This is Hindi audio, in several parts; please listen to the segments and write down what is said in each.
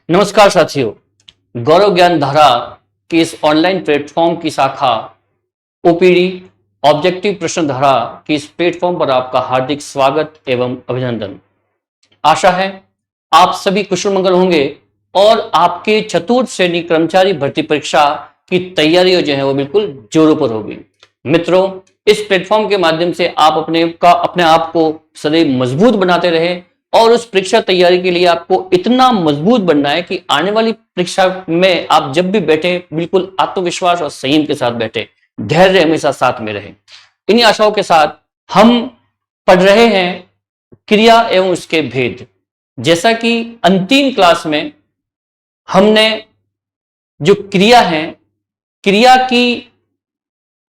नमस्कार साथियों, गौरव ज्ञान धारा की इस ऑनलाइन प्लेटफॉर्म की शाखा ओपीडी ऑब्जेक्टिव प्रश्न धारा की इस प्लेटफॉर्म पर आपका हार्दिक स्वागत एवं अभिनंदन। आशा है आप सभी कुशल मंगल होंगे और आपके चतुर्थ श्रेणी कर्मचारी भर्ती परीक्षा की तैयारियां जो है वो बिल्कुल जोरों पर होगी। मित्रों, इस प्लेटफॉर्म के माध्यम से आप अपने आप को सदैव मजबूत बनाते रहे और उस परीक्षा तैयारी के लिए आपको इतना मजबूत बनना है कि आने वाली परीक्षा में आप जब भी बैठे बिल्कुल आत्मविश्वास और संयम के साथ बैठे, धैर्य हमेशा साथ में रहे। इन्हीं आशाओं के साथ हम पढ़ रहे हैं क्रिया एवं उसके भेद। जैसा कि अंतिम क्लास में हमने जो क्रिया है, क्रिया की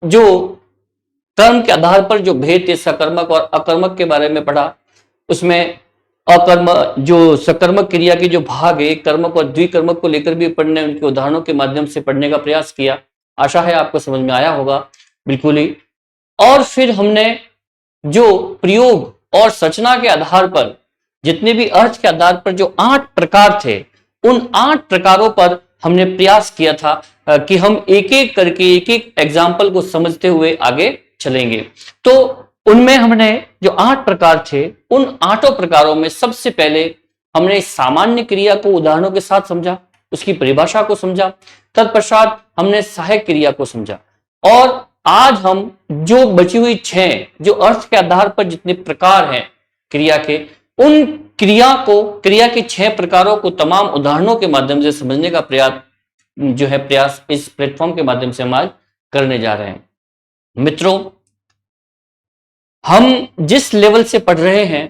जो कर्म के आधार पर जो भेद थे, सकर्मक और अकर्मक के बारे में पढ़ा। उसमें जो सकर्मक क्रिया के जो भाग है, कर्मक और द्विकर्मक को लेकर भी पढ़ने, उनके उदाहरणों के माध्यम से पढ़ने का प्रयास किया। आशा है आपको समझ में आया होगा बिल्कुल ही। और फिर हमने जो प्रयोग और संरचना के आधार पर, जितने भी अर्थ के आधार पर जो 8 प्रकार थे, उन 8 प्रकारों पर हमने प्रयास किया था कि हम एक एक करके एक एक एग्जाम्पल को समझते हुए आगे चलेंगे। तो उनमें हमने जो 8 प्रकार थे, उन 8 प्रकारों में सबसे पहले हमने सामान्य क्रिया को उदाहरणों के साथ समझा, उसकी परिभाषा को समझा। तत्पश्चात हमने सहायक क्रिया को समझा और आज हम जो बची हुई 6 जो अर्थ के आधार पर जितने प्रकार हैं क्रिया के, उन क्रिया के 6 प्रकारों को तमाम उदाहरणों के माध्यम से समझने का प्रयास इस प्लेटफॉर्म के माध्यम से हम आज करने जा रहे हैं। मित्रों, हम जिस लेवल से पढ़ रहे हैं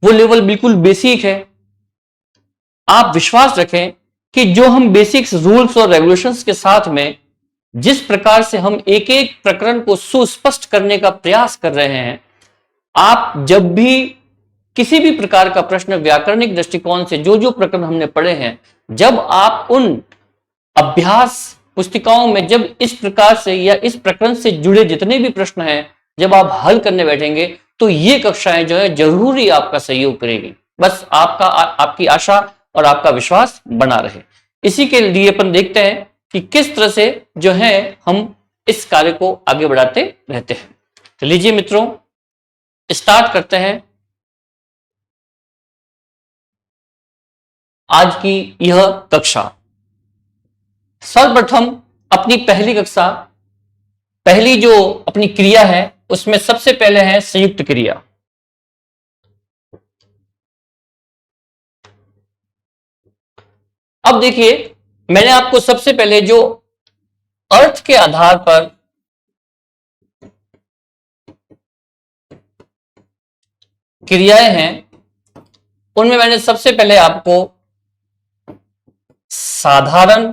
वो लेवल बिल्कुल बेसिक है। आप विश्वास रखें कि जो हम बेसिक्स रूल्स और रेगुलेशंस के साथ में जिस प्रकार से हम एक एक प्रकरण को सुस्पष्ट करने का प्रयास कर रहे हैं, आप जब भी किसी भी प्रकार का प्रश्न व्याकरणिक दृष्टिकोण से जो प्रकरण हमने पढ़े हैं, जब आप उन अभ्यास पुस्तिकाओं में जब इस प्रकार से या इस प्रकरण से जुड़े जितने भी प्रश्न हैं, जब आप हल करने बैठेंगे तो ये कक्षाएं जो है जरूरी आपका सहयोग करेगी। बस आपकी आशा और आपका विश्वास बना रहे। इसी के लिए अपन देखते हैं कि किस तरह से जो है हम इस कार्य को आगे बढ़ाते रहते हैं। तो लीजिए मित्रों, स्टार्ट करते हैं आज की यह कक्षा। सर्वप्रथम अपनी पहली कक्षा, पहली जो अपनी क्रिया है उसमें सबसे पहले है संयुक्त क्रिया। अब देखिए, मैंने आपको सबसे पहले जो अर्थ के आधार पर क्रियाएं हैं, उनमें मैंने सबसे पहले आपको साधारण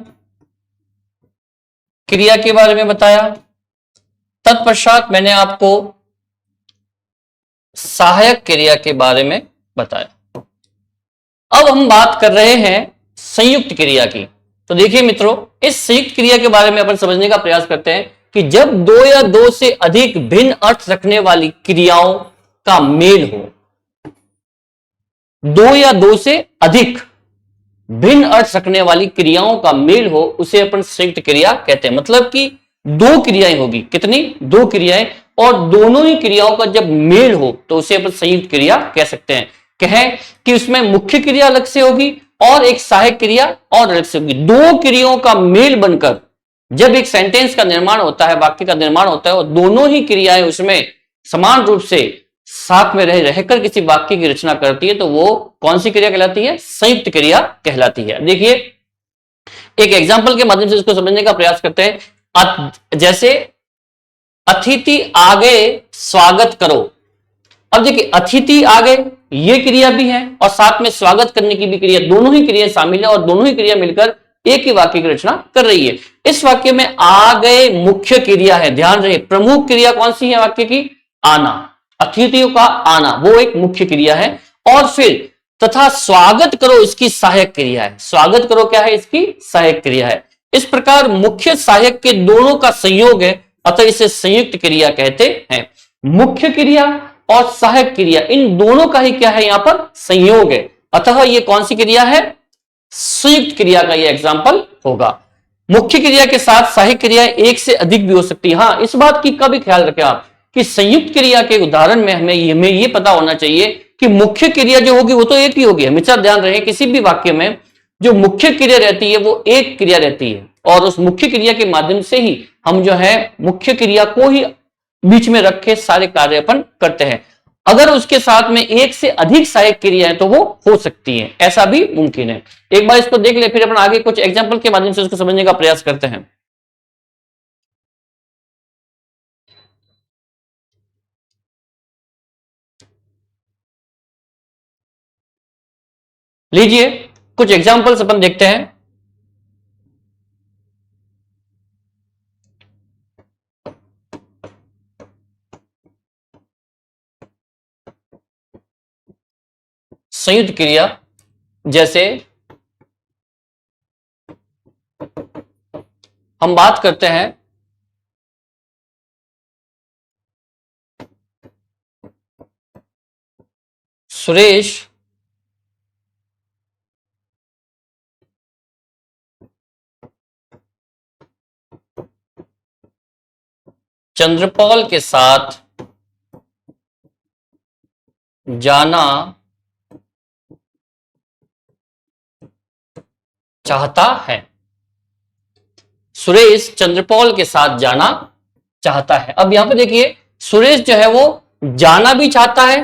क्रिया के बारे में बताया। तत्पश्चात मैंने आपको सहायक क्रिया के बारे में बताया। अब हम बात कर रहे हैं संयुक्त क्रिया की। तो देखिए मित्रों, इस संयुक्त क्रिया के बारे में अपन समझने का प्रयास करते हैं कि जब 2 या 2 से अधिक भिन्न अर्थ रखने वाली क्रियाओं का मेल हो, 2 या 2 से अधिक भिन्न अर्थ रखने वाली क्रियाओं का मेल हो, उसे अपन संयुक्त क्रिया कहते हैं। मतलब कि 2 क्रियाएं होगी। कितनी? 2 क्रियाएं, और दोनों ही क्रियाओं का जब मेल हो तो उसे अपन संयुक्त क्रिया कह सकते हैं। कहें कि उसमें मुख्य क्रिया अलग से होगी और एक सहायक क्रिया और अलग से होगी। 2 क्रियाओं का मेल बनकर जब एक सेंटेंस का निर्माण होता है, वाक्य का निर्माण होता है, और दोनों ही क्रियाएं उसमें समान रूप से साथ में रहकर किसी वाक्य की रचना करती है, तो वो कौन सी क्रिया कहलाती है? संयुक्त क्रिया कहलाती है। देखिए, एक एग्जांपल के माध्यम से इसको समझने का प्रयास करते हैं। जैसे अतिथि आ गए, स्वागत करो। अब देखिए, अतिथि आ गए ये क्रिया भी है और साथ में स्वागत करने की भी क्रिया, दोनों ही क्रिया शामिल है और दोनों ही क्रिया मिलकर एक ही वाक्य की रचना कर रही है। इस वाक्य में आ गए मुख्य क्रिया है। ध्यान रहे, प्रमुख क्रिया कौन सी है वाक्य की? आना। अतिथियों का आना वो एक मुख्य क्रिया है। और फिर तथा स्वागत करो इसकी सहायक क्रिया है। स्वागत करो क्या है? इसकी सहायक क्रिया है। इस प्रकार मुख्य सहायक के दोनों का संयोग है, अतः इसे संयुक्त क्रिया कहते हैं। मुख्य क्रिया और सहायक क्रिया, इन दोनों का ही क्या है? यहां पर संयोग है। अतः ये कौन सी क्रिया है? संयुक्त क्रिया का ये एग्जाम्पल होगा। मुख्य क्रिया के साथ सहायक क्रिया एक से अधिक भी हो सकती है। हाँ, इस बात की का भी ख्याल रखें आप कि संयुक्त क्रिया के उदाहरण में हमें ये पता होना चाहिए कि मुख्य क्रिया जो होगी वो तो एक ही होगी। हमेशा ध्यान रहे किसी भी वाक्य में जो मुख्य क्रिया रहती है वो एक क्रिया रहती है, और उस मुख्य क्रिया के माध्यम से ही हम जो है मुख्य क्रिया को ही बीच में रख के सारे कार्य अपन करते हैं। अगर उसके साथ में एक से अधिक सहायक क्रियाएं तो वो हो सकती हैं, ऐसा भी मुमकिन है। एक बार इसको देख ले, फिर अपन आगे कुछ एग्जाम्पल के माध्यम से उसको समझने का प्रयास करते हैं। लीजिए कुछ एग्जाम्पल्स अपन देखते हैं। संयुक्त क्रिया जैसे हम बात करते हैं सुरेश चंद्रपाल के साथ जाना चाहता है। सुरेश चंद्रपाल के साथ जाना चाहता है। अब यहां पे देखिए सुरेश जो है वो जाना भी चाहता है,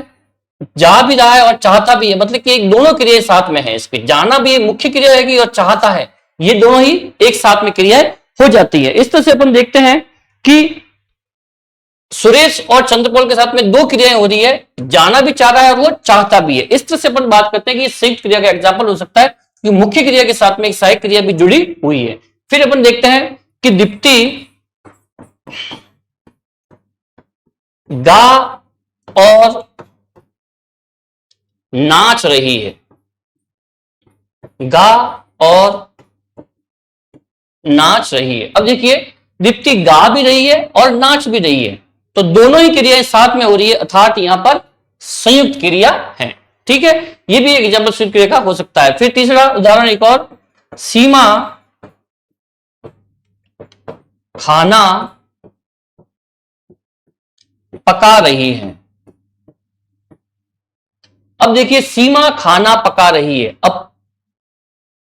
जा भी रहा है और चाहता भी है, मतलब कि एक दोनों क्रियाएं साथ में है। इसकी जाना भी मुख्य क्रिया रहेगी और चाहता है, ये दोनों ही एक साथ में क्रियाएं हो जाती है। इस तरह से अपन देखते हैं कि सुरेश और चंद्रपाल के साथ में दो क्रियाएं हो रही है, जाना भी चाह रहा है और वो चाहता भी है। इस तरह से अपन बात करते हैं कि संयुक्त क्रिया का एग्जाम्पल हो सकता है कि मुख्य क्रिया के साथ में एक सहायक क्रिया भी जुड़ी हुई है। फिर अपन देखते हैं कि दीप्ति गा और नाच रही है। गा और नाच रही है। अब देखिए दीप्ति गा भी रही है और नाच भी रही है, तो दोनों ही क्रियाएं साथ में हो रही है, अर्थात यहां पर संयुक्त क्रिया है। ठीक है, ये भी एक एग्जाम्पल संयुक्त क्रिया का हो सकता है। फिर तीसरा उदाहरण एक और, सीमा खाना पका रही है। अब देखिए सीमा खाना पका रही है, अब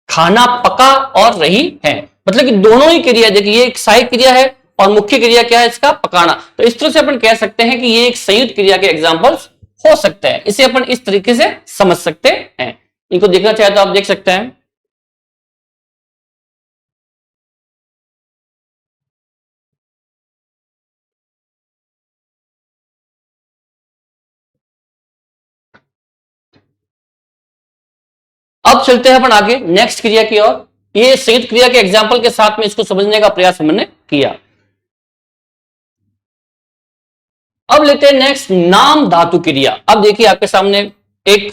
खाना पका और रही है, मतलब कि दोनों ही क्रिया, देखिए एक सहायक क्रिया है और मुख्य क्रिया क्या है इसका, पकाना। तो इस तरह से अपन कह सकते हैं कि ये एक संयुक्त क्रिया के एग्जांपल्स हो सकते हैं। इसे अपन इस तरीके से समझ सकते हैं। इनको देखना चाहे तो आप देख सकते हैं। अब चलते हैं अपन आगे नेक्स्ट क्रिया की ओर। ये संयुक्त क्रिया के एग्जाम्पल के साथ में इसको समझने का प्रयास हमने किया। अब लेते हैं नेक्स्ट नाम धातु क्रिया। अब देखिए आपके सामने एक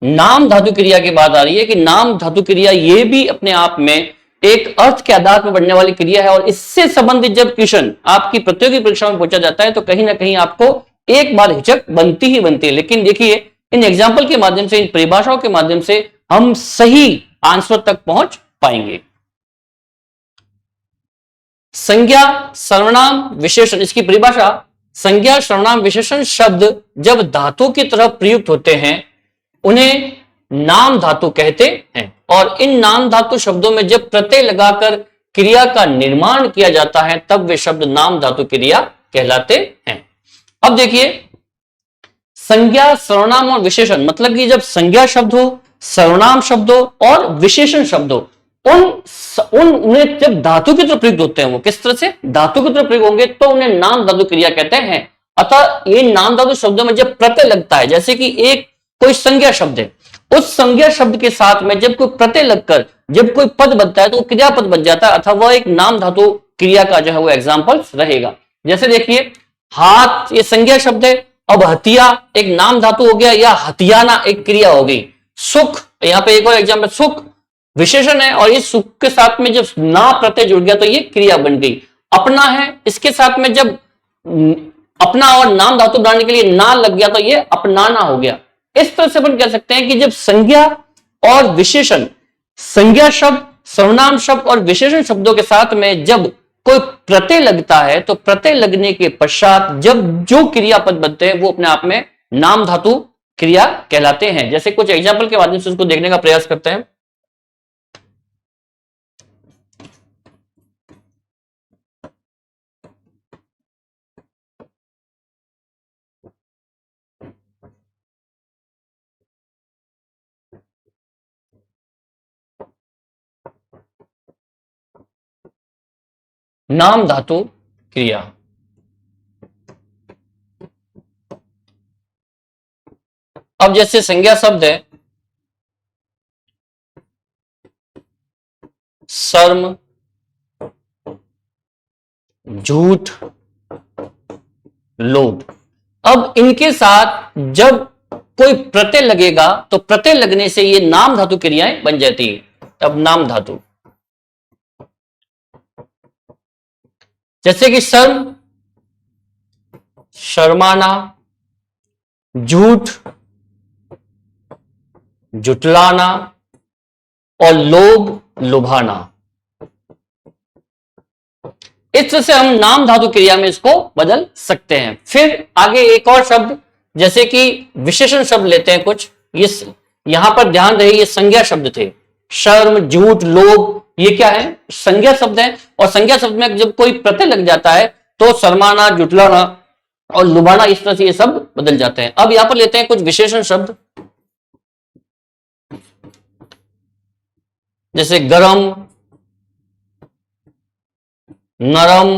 नाम धातु क्रिया की बात आ रही है कि नाम धातु क्रिया ये भी अपने आप में एक अर्थ के आधार पर बढ़ने वाली क्रिया है, और इससे संबंधित जब क्वेश्चन आपकी प्रतियोगी परीक्षा में पूछा जाता है तो कहीं ना कहीं आपको एक बार हिचक बनती ही बनती है। लेकिन देखिए इन एग्जाम्पल के माध्यम से, इन परिभाषाओं के माध्यम से हम सही आंसर तक पहुंच पाएंगे। संज्ञा सर्वनाम विशेषण, इसकी परिभाषा, संज्ञा सर्वनाम विशेषण शब्द जब धातु की तरफ प्रयुक्त होते हैं उन्हें नाम धातु कहते हैं, और इन नाम धातु शब्दों में जब प्रत्यय लगाकर क्रिया का निर्माण किया जाता है तब वे शब्द नाम धातु क्रिया कहलाते हैं। अब देखिए संज्ञा सर्वनाम और विशेषण, मतलब कि जब संज्ञा शब्द हो, सर्वनाम शब्द हो और विशेषण शब्द हो, उन्हें जब धातु की तरफ प्रयुक्त होते हैं, वो किस तरह से धातु की तरफ प्रयोग होंगे तो उन्हें नाम धातु क्रिया कहते हैं। अतः ये नाम धातु शब्दों में जब प्रत्यय लगता है, जैसे कि एक कोई संज्ञा शब्द है, उस संज्ञा शब्द के साथ में जब कोई प्रत्यय लगकर जब कोई पद बनता है तो वो क्रियापद बन जाता है, अथवा वह एक नाम धातु क्रिया का जो है वो एग्जाम्पल रहेगा। जैसे देखिए हाथ ये संज्ञा शब्द है, अब हथिया एक नाम धातु हो गया, या हथियाना एक क्रिया हो गई। सुख, यहां पे एक और एग्जाम्पल, सुख विशेषण है और इस सुख के साथ में जब ना प्रत्यय जुड़ गया तो ये क्रिया बन गई। अपना है, इसके साथ में जब अपना और नाम धातु बनाने के लिए ना लग गया तो ये अपनाना हो गया। इस तरह से अपन कह सकते हैं कि जब संज्ञा और विशेषण संज्ञा शब्द, सर्वनाम शब्द और विशेषण शब्दों के साथ में जब कोई प्रत्यय लगता है तो प्रत्यय लगने के पश्चात जब जो क्रियापद बनते हैं वो अपने आप में नाम धातु क्रिया कहलाते हैं। जैसे कुछ एग्जाम्पल के माध्यम से उसको देखने का प्रयास करते हैं। नाम धातु क्रिया, अब जैसे संज्ञा शब्द है शर्म, झूठ, लोभ, अब इनके साथ जब कोई प्रत्यय लगेगा तो प्रत्यय लगने से ये नाम धातु क्रियाएं बन जाती है। अब नाम धातु जैसे कि शर्म, शर्माना, झूठ, जुटलाना और लोभ, लुभाना। इस तरह से हम नाम धातु क्रिया में इसको बदल सकते हैं। फिर आगे एक और शब्द जैसे कि विशेषण शब्द लेते हैं कुछ, ये यहां पर ध्यान रहे ये संज्ञा शब्द थे। शर्म, झूठ, लोभ, ये क्या है? संज्ञा शब्द है। और संज्ञा शब्द में जब कोई प्रत्यय लग जाता है तो शर्माना, जुटलाना और लुभाना, इस तरह से ये सब बदल जाते हैं। अब यहां पर लेते हैं कुछ विशेषण शब्द जैसे गरम, नरम,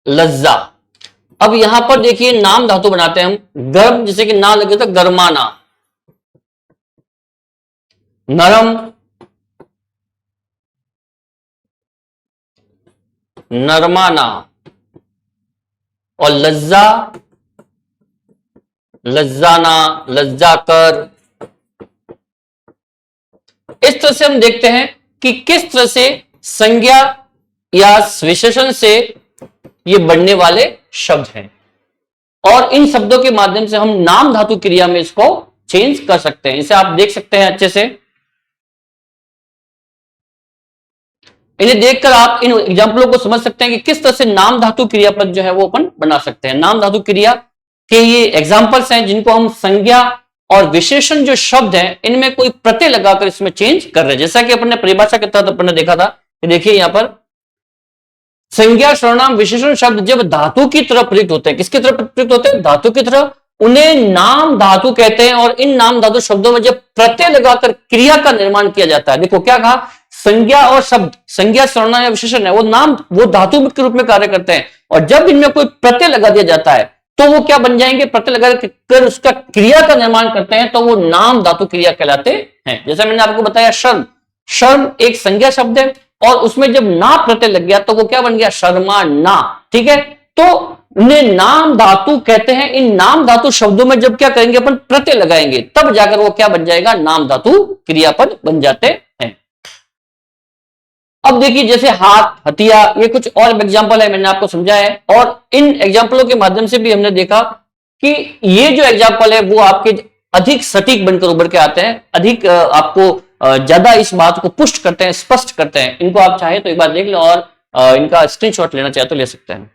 लज्जा। अब यहां पर देखिए नाम धातु बनाते हैं हम। गर्म जैसे कि ना लगे तो गरमाना, नरम, नरमाना और लज्जा, लज्जाना, लज्जाकर। इस तरह से हम देखते हैं कि किस तरह से संज्ञा या विशेषण से ये बनने वाले शब्द हैं और इन शब्दों के माध्यम से हम नाम धातु क्रिया में इसको चेंज कर सकते हैं। इसे आप देख सकते हैं अच्छे से। इन्हें देखकर आप इन एग्जाम्पलों को समझ सकते हैं कि किस तरह से नाम धातु क्रियापद जो है वो अपन बना सकते हैं। नाम धातु क्रिया के ये एग्जाम्पल्स हैं जिनको हम संज्ञा और विशेषण जो शब्द हैं इनमें कोई प्रत्यय लगाकर इसमें चेंज कर रहे हैं। जैसा कि अपन ने परिभाषा के तहत अपन ने देखा था कि देखिए यहां पर संज्ञा, सर्वनाम, विशेषण शब्द जब धातु की तरफ प्रयुक्त होते हैं, किसकी तरफ प्रयुक्त होते हैं? धातु की तरफ, उन्हें नाम धातु कहते हैं। और इन नाम धातु शब्दों में जब प्रत्यय लगाकर क्रिया का निर्माण किया जाता है, देखो क्या कहा, संज्ञा और शब्द, संज्ञा, सर्वनाम या विशेषण है वो नाम, वो धातु के रूप में कार्य करते हैं। और जब इनमें कोई प्रत्यय लगा दिया जाता है तो वो क्या बन जाएंगे? प्रत्यय लगाकर उसका क्रिया का निर्माण करते हैं तो वो नाम धातु क्रिया कहलाते हैं। जैसा मैंने आपको बताया शर्म, शर्म एक संज्ञा शब्द है और उसमें जब ना प्रत्यय लग गया तो वो क्या बन गया? शर्मा ना। ठीक है, तो उन्हें नाम धातु कहते हैं। इन नाम धातु शब्दों में जब क्या करेंगे अपन? प्रत्यय लगाएंगे, तब जाकर वो क्या बन जाएगा? नाम धातु क्रियापद बन जाते हैं। अब देखिए जैसे हाथ, हथिया, ये कुछ और एग्जाम्पल है, मैंने आपको समझाया है। और इन एग्जाम्पलों के माध्यम से भी हमने देखा कि ये जो एग्जाम्पल है वो आपके अधिक सटीक बनकर उभर के आते हैं, अधिक आपको ज्यादा इस बात को पुष्ट करते हैं, स्पष्ट करते हैं। इनको आप चाहे तो एक बार देख लो और इनका स्क्रीनशॉट लेना चाहे तो ले सकते हैं।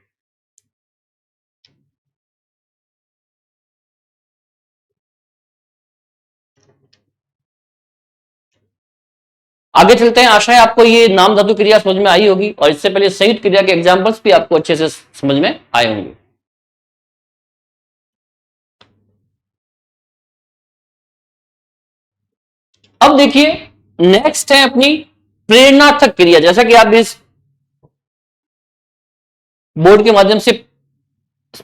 आगे चलते हैं। आशा है आपको ये नाम धातु क्रिया समझ में आई होगी और इससे पहले संयुक्त क्रिया के एग्जाम्पल्स भी आपको अच्छे से समझ में आए होंगे। अब देखिए नेक्स्ट है अपनी प्रेरणार्थक क्रिया। जैसा कि आप इस बोर्ड के माध्यम से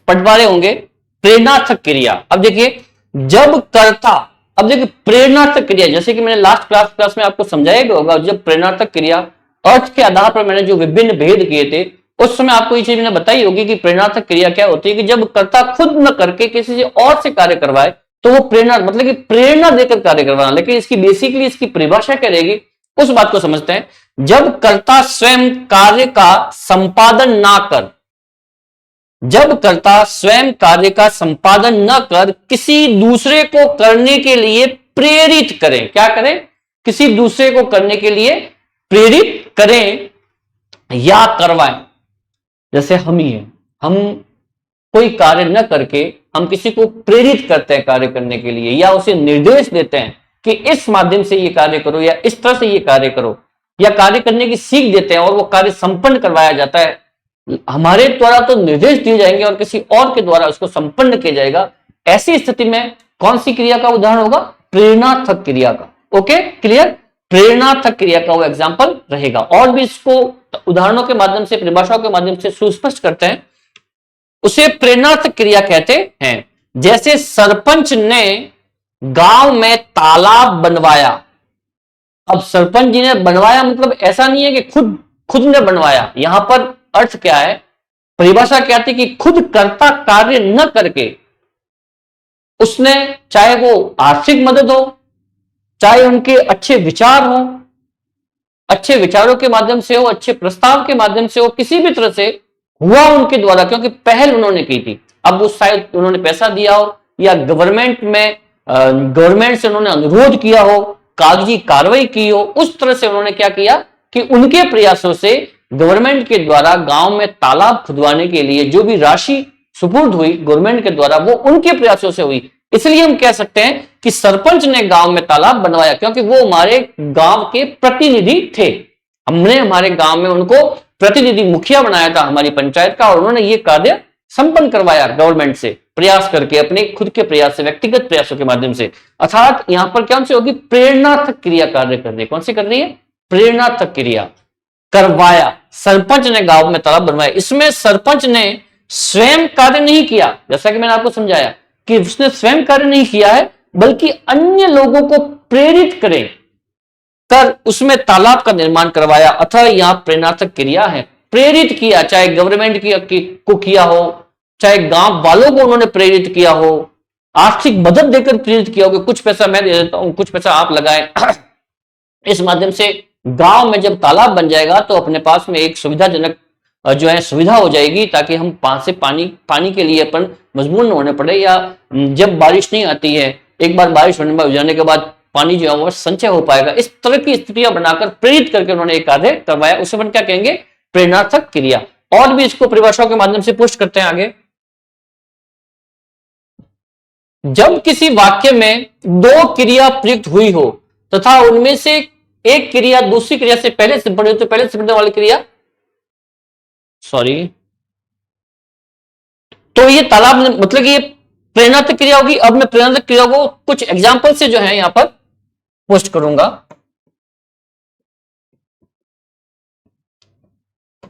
पढ़ पा रहे होंगे, प्रेरणार्थक क्रिया। अब देखिए जब कर्ता, अब देखिए प्रेरणार्थक क्रिया जैसे कि मैंने लास्ट क्लास में आपको समझाया भी होगा, जब प्रेरणार्थक क्रिया अर्थ के आधार पर मैंने जो विभिन्न भेद किए थे उस समय आपको ये चीज मैंने बताई होगी कि प्रेरणार्थक क्रिया क्या होती है कि जब कर्ता खुद न करके किसी से और से कार्य करवाए तो वो प्रेरणा, मतलब कि प्रेरणा देकर कार्य करवाना। लेकिन इसकी बेसिकली इसकी परिभाषा क्या रहेगी उस बात को समझते हैं। जब कर्ता स्वयं कार्य का संपादन ना कर, जब कर्ता स्वयं कार्य का संपादन न कर किसी दूसरे को करने के लिए प्रेरित करें, क्या करें? किसी दूसरे को करने के लिए प्रेरित करें या करवाएं। जैसे हम ही हैं, हम कोई कार्य न करके हम किसी को प्रेरित करते हैं कार्य करने के लिए, या उसे निर्देश देते हैं कि इस माध्यम से ये कार्य करो या इस तरह से ये कार्य करो, या कार्य करने की सीख देते हैं और वो कार्य संपन्न करवाया जाता है। हमारे द्वारा तो निर्देश दिए जाएंगे और किसी और के द्वारा उसको संपन्न किया जाएगा। ऐसी स्थिति में कौन सी क्रिया का उदाहरण होगा? प्रेरणार्थक क्रिया का। Okay, clear? प्रेरणार्थक क्रिया का वो एग्जाम्पल रहेगा। और भी इसको उदाहरणों के माध्यम से, परिभाषाओं के माध्यम से सुस्पष्ट करते हैं। उसे प्रेरणार्थक क्रिया कहते हैं। जैसे सरपंच ने गांव में तालाब बनवाया। अब सरपंच जी ने बनवाया मतलब ऐसा नहीं है कि खुद ने बनवाया। यहां पर अर्थ क्या है, परिभाषा क्या थी कि खुद कर्ता कार्य न करके उसने, चाहे वो आर्थिक मदद हो, चाहे उनके अच्छे विचार हो, अच्छे विचारों के माध्यम से हो, अच्छे प्रस्ताव के माध्यम से हो, किसी भी तरह से हुआ उनके द्वारा, क्योंकि पहल उन्होंने की थी। अब उस शायद उन्होंने पैसा दिया हो या गवर्नमेंट से उन्होंने अनुरोध किया हो, कागजी कार्रवाई की हो, उस तरह से उन्होंने क्या किया कि उनके प्रयासों से गवर्नमेंट के द्वारा गांव में तालाब खुदवाने के लिए जो भी राशि सुपुर्द हुई गवर्नमेंट के द्वारा, वो उनके प्रयासों से हुई। इसलिए हम कह सकते हैं कि सरपंच ने गांव में तालाब बनवाया, क्योंकि वो हमारे गांव के प्रतिनिधि थे। हमने हमारे गांव में उनको प्रतिनिधि मुखिया बनाया था हमारी पंचायत का, और उन्होंने ये कार्य संपन्न करवाया गवर्नमेंट से प्रयास करके, अपने खुद के प्रयास से, व्यक्तिगत प्रयासों के माध्यम से। अर्थात यहां पर कौन सी होगी? प्रेरणार्थक क्रिया कार्य कर रही है। कौन सी कर रही है? प्रेरणार्थक क्रिया। करवाया, सरपंच ने गांव में तालाब बनवाया। इसमें सरपंच ने स्वयं कार्य नहीं किया, जैसा कि मैंने आपको समझाया कि उसने स्वयं कार्य नहीं किया है, बल्कि अन्य लोगों को प्रेरित करें कर उसमें तालाब का निर्माण करवाया। अतः यहां प्रेरणार्थक क्रिया है। प्रेरित किया, चाहे गवर्नमेंट को किया हो, चाहे गांव वालों को उन्होंने प्रेरित किया हो, आर्थिक मदद देकर प्रेरित किया हो कि कुछ पैसा मैं दे देता हूं, कुछ पैसा आप लगाएं। इस माध्यम से गांव में जब तालाब बन जाएगा तो अपने पास में एक सुविधाजनक जो है सुविधा हो जाएगी, ताकि हम वहां से पानी के लिए अपन मजबूर न होने पड़े, या जब बारिश नहीं आती है, एक बार बारिश होने जाने के बाद पानी जो है वो संचय हो पाएगा। इस तरह की स्थितियां बनाकर प्रेरित करके उन्होंने एक कार्य करवाया, उसे अपन क्या कहेंगे? प्रेरणार्थक क्रिया। और भी इसको परिभाषाओं के माध्यम से पुष्ट करते हैं आगे। जब किसी वाक्य में दो क्रिया प्रयुक्त हुई हो तथा उनमें से एक क्रिया दूसरी क्रिया से पहले सिमटनी हो, तो पहले सिमटने वाली क्रिया, सॉरी, तो ये तालाब मतलब ये प्रेरणार्थक क्रिया होगी। अब मैं प्रेरणार्थक क्रिया को कुछ एग्जांपल से जो है यहां पर पोस्ट करूंगा।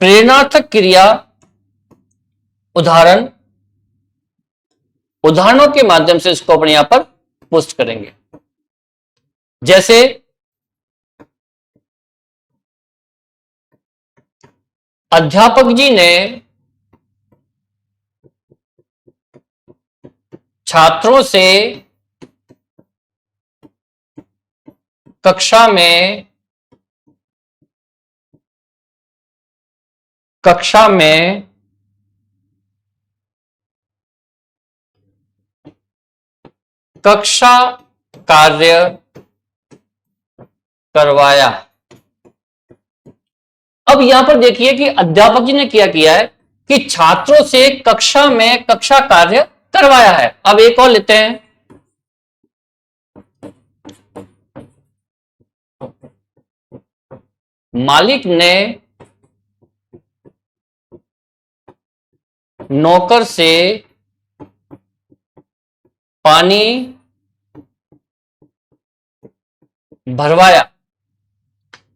प्रेरणार्थक क्रिया उदाहरणों के माध्यम से इसको अपने यहां पर पोस्ट करेंगे। जैसे अध्यापक जी ने छात्रों से कक्षा में कक्षा कार्य करवाया। अब यहां पर देखिए कि अध्यापक जी ने क्या किया है कि छात्रों से कक्षा में कक्षा कार्य करवाया है। अब एक और लेते हैं। मालिक ने नौकर से पानी भरवाया।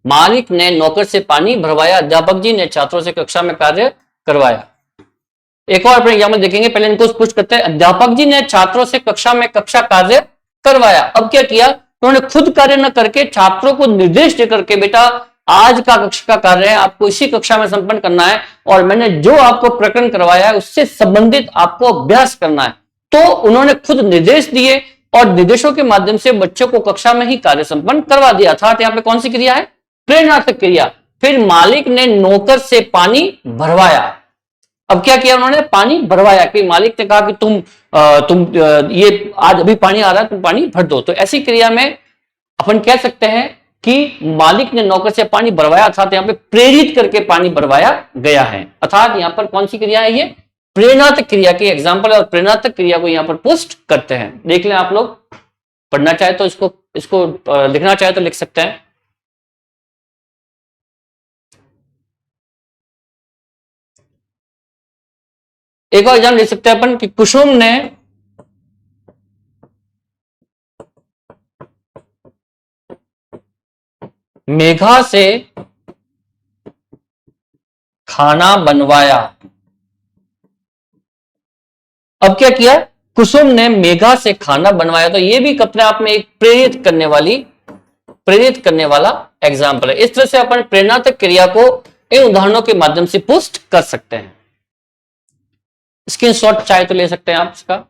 मालिक ने नौकर से पानी भरवाया, अध्यापक जी ने छात्रों से कक्षा में कार्य करवाया। एक और अपने एग्जाम्पल देखेंगे, पहले इनको पुष्ट करते हैं। अध्यापक जी ने छात्रों से कक्षा में कक्षा कार्य करवाया। अब क्या किया? उन्होंने खुद कार्य न करके छात्रों को निर्देश देकर के, बेटा आज का कक्षा का कार्य है, आपको इसी कक्षा में संपन्न करना है, और मैंने जो आपको प्रकरण करवाया है उससे संबंधित आपको अभ्यास करना है। तो उन्होंने खुद निर्देश दिए और निर्देशों के माध्यम से बच्चों को कक्षा में ही कार्य संपन्न करवा दिया। अर्थात यहाँ पे कौन सी क्रिया है? प्रेरणार्थक क्रिया। फिर मालिक ने नौकर से पानी भरवाया। अब क्या किया उन्होंने? पानी भरवाया, कि मालिक ने कहा कि तुम ये आज अभी पानी आ रहा है, तुम पानी भर दो। तो ऐसी क्रिया में अपन कह सकते हैं कि मालिक ने नौकर से पानी भरवाया, अर्थात यहां पे प्रेरित करके पानी भरवाया गया है, अर्थात यहां पर कौन सी क्रिया है, ये प्रेरणात्मक क्रिया की एग्जाम्पल है और प्रेरणात्मक क्रिया को यहां पर पुष्ट करते हैं। देख लें आप लोग, पढ़ना चाहे तो इसको लिखना चाहे तो लिख सकते हैं। एक और एग्जाम्पल लिख सकते हैं अपन कि कुसुम ने मेघा से खाना बनवाया। अब क्या किया, कुसुम ने मेघा से खाना बनवाया, तो ये भी अपने आप में एक प्रेरित करने वाला एग्जाम्पल है। इस तरह से अपन प्रेरणात्मक क्रिया को इन उदाहरणों के माध्यम से पुष्ट कर सकते हैं। स्क्रीनशॉट चाहे तो ले सकते हैं आप इसका।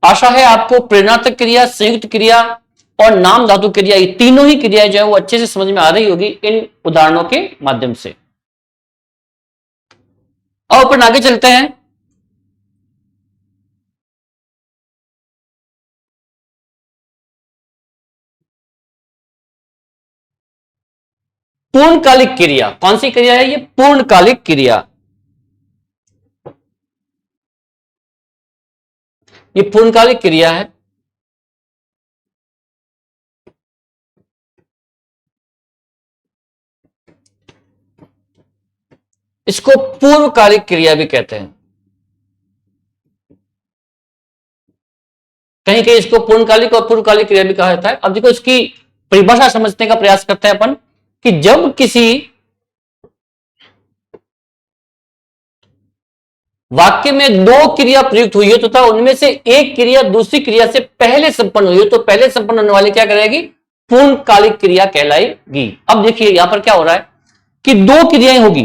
आशा है आपको प्रेरणात्मक क्रिया, संयुक्त क्रिया और नाम धातु क्रिया, ये तीनों ही क्रियाएं जो है वो अच्छे से समझ में आ रही होगी इन उदाहरणों के माध्यम से। अब अपन आगे चलते हैं। पूर्णकालिक क्रिया, कौन सी क्रिया है ये, पूर्णकालिक क्रिया। ये पूर्णकालिक क्रिया है। इसको पूर्वकालिक क्रिया भी कहते हैं, कहीं कहीं इसको पूर्णकालिक और पूर्वकालिक क्रिया भी कहा जाता है। अब देखो इसकी परिभाषा समझने का प्रयास करते हैं अपन कि जब किसी वाक्य में दो क्रिया प्रयुक्त हुई है तथा उनमें से एक क्रिया दूसरी क्रिया से पहले संपन्न हुई है, तो पहले संपन्न होने वाली क्या करेगी, पूर्णकालिक क्रिया कहलाएगी। अब देखिए यहां पर क्या हो रहा है कि दो क्रियाएं होगी,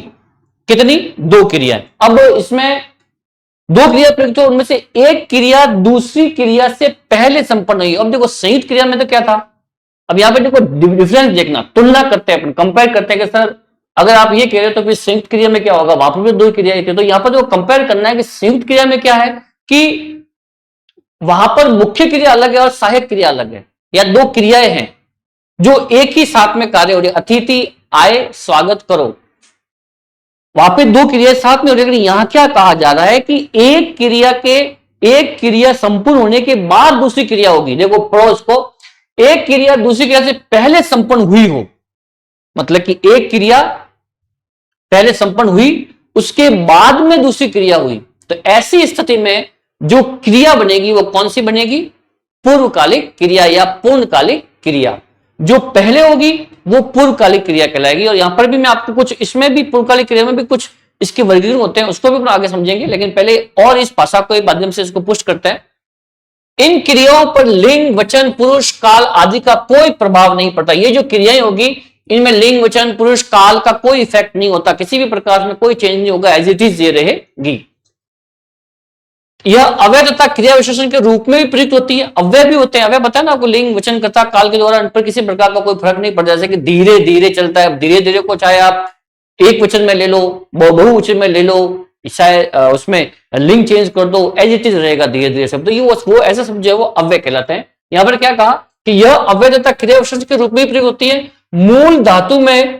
कितनी, दो क्रियाएं। अब इसमें दो क्रिया प्रयुक्त हो, उनमें से एक क्रिया दूसरी क्रिया से पहले संपन्न हुई। अब देखो संयुक्त क्रिया में तो क्या था, अब यहां पे देखो डिफरेंस देखना, तुलना करते हैं अपन, कंपेयर करते हैं कि सर अगर आप ये कह रहे हो तो फिर संयुक्त क्रिया में क्या होगा, वहां पर भी दो क्रिया थी। तो यहां पर जो कंपेयर करना है कि संयुक्त क्रिया में क्या है कि वहां पर मुख्य क्रिया अलग है और सहायक क्रिया अलग है, या दो क्रियाएं हैं जो एक ही साथ में कार्य हो रही है। अतिथि आए, स्वागत करो, वहां पे दो क्रिया साथ में हो रही है। लेकिन यहां क्या कहा जा रहा है कि एक क्रिया संपूर्ण होने के बाद दूसरी क्रिया होगी। देखो पढ़ो इसको, एक क्रिया दूसरी क्रिया से पहले संपन्न हुई हो, मतलब कि एक क्रिया पहले संपन्न हुई उसके बाद में दूसरी क्रिया हुई, तो ऐसी स्थिति में जो क्रिया बनेगी वो कौन सी बनेगी, पूर्वकालिक क्रिया या पूर्णकालिक क्रिया। जो पहले होगी वो पूर्वकालिक क्रिया कहलाएगी। और यहां पर भी मैं आपको कुछ, इसमें भी पूर्वकालिक क्रिया में भी कुछ इसके वर्गीकरण होते हैं, उसको भी आगे समझेंगे, लेकिन पहले और इस भाषा के माध्यम से इसको पुष्ट करते हैं। इन क्रियाओं पर लिंग, वचन, पुरुष, काल आदि का कोई प्रभाव नहीं पड़ता। ये जो क्रियाएं होगी इनमें लिंग, वचन, पुरुष, काल का कोई इफेक्ट नहीं होता, किसी भी प्रकार में कोई चेंज नहीं होगा, एज इट इज ये रहेगी। यह अव्यय तथा क्रिया विशेषण के रूप में भी प्रयुक्त होती है। अव्यय भी होते हैं, अव्यय बताया ना आपको, लिंग, वचन, कर्ता, काल के द्वारा इन पर किसी प्रकार का कोई फर्क नहीं पड़ता। जैसे कि धीरे धीरे चलता है, धीरे धीरे को चाहे आप एक वचन में ले लो, बहुवचन में ले लो, चाहे उसमें लिंग चेंज कर दो, एज इट इज रहेगा धीरे धीरे शब्द। ये वो ऐसा शब्द जो है वो अव्यय कहलाते हैं। यहां पर क्या कहा कि यह अव्यय तथा क्रिया विशेषण के रूप में प्रयुक्त होती है। मूल धातु में